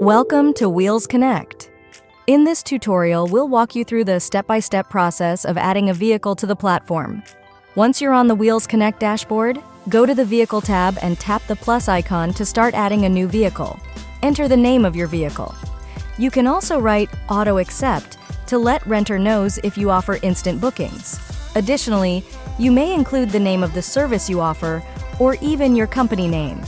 Welcome to Wheelz Connect. In this tutorial, we'll walk you through the step-by-step process of adding a vehicle to the platform. Once you're on the Wheelz Connect dashboard, go to the Vehicle tab and tap the plus icon to start adding a new vehicle. Enter the name of your vehicle. You can also write Auto Accept to let renter knows if you offer instant bookings. Additionally, you may include the name of the service you offer or even your company name.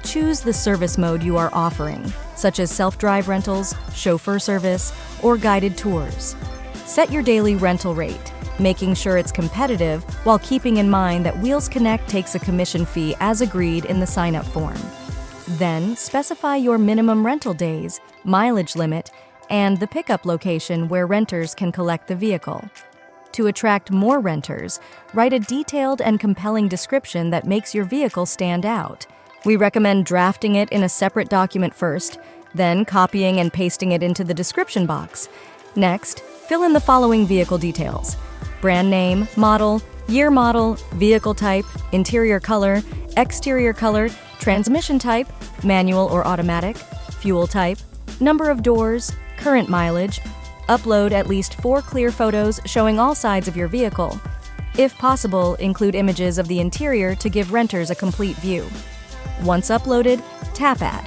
Choose the service mode you are offering, such as self-drive rentals, chauffeur service, or guided tours. Set your daily rental rate, making sure it's competitive while keeping in mind that Wheelz Connect takes a commission fee as agreed in the sign-up form. Then, specify your minimum rental days, mileage limit, and the pickup location where renters can collect the vehicle. To attract more renters, write a detailed and compelling description that makes your vehicle stand out. We recommend drafting it in a separate document first, then copying and pasting it into the description box. Next, fill in the following vehicle details: brand name, model, year model, vehicle type, interior color, exterior color, transmission type, manual or automatic, fuel type, number of doors, current mileage. Upload at least 4 clear photos showing all sides of your vehicle. If possible, include images of the interior to give renters a complete view. Once uploaded, tap Add.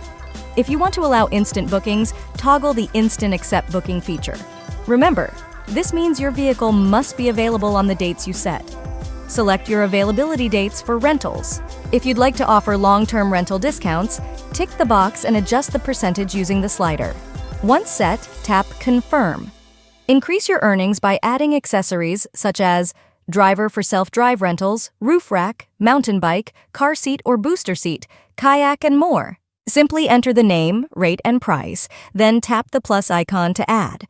If you want to allow instant bookings, toggle the Instant Accept Booking feature. Remember, this means your vehicle must be available on the dates you set. Select your availability dates for rentals. If you'd like to offer long-term rental discounts, tick the box and adjust the percentage using the slider. Once set, tap Confirm. Increase your earnings by adding accessories such as driver for self-drive rentals, roof rack, mountain bike, car seat or booster seat, kayak, and more. Simply enter the name, rate, and price, then tap the plus icon to add.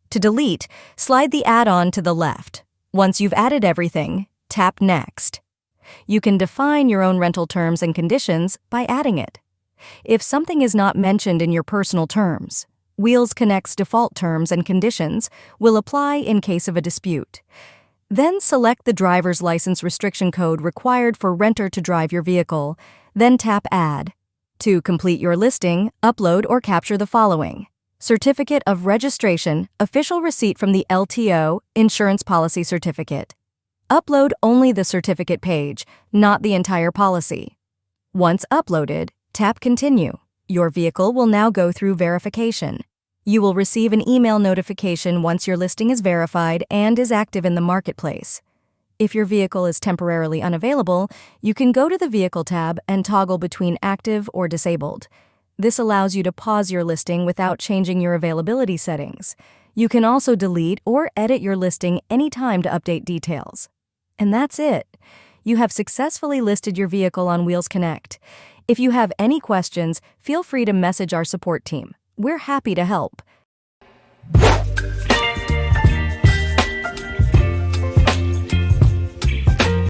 To delete, slide the add-on to the left. Once you've added everything, tap Next. You can define your own rental terms and conditions by adding it. If something is not mentioned in your personal terms, Wheelz Connect's default terms and conditions will apply in case of a dispute. Then select the driver's license restriction code required for renter to drive your vehicle, then tap Add. To complete your listing, upload or capture the following: Certificate of Registration, official receipt from the LTO, insurance policy certificate. Upload only the certificate page, not the entire policy. Once uploaded, tap Continue. Your vehicle will now go through verification. You will receive an email notification once your listing is verified and is active in the marketplace. If your vehicle is temporarily unavailable, you can go to the Vehicle tab and toggle between active or disabled. This allows you to pause your listing without changing your availability settings. You can also delete or edit your listing anytime to update details. And that's it. You have successfully listed your vehicle on Wheelz Connect. If you have any questions, feel free to message our support team. We're happy to help.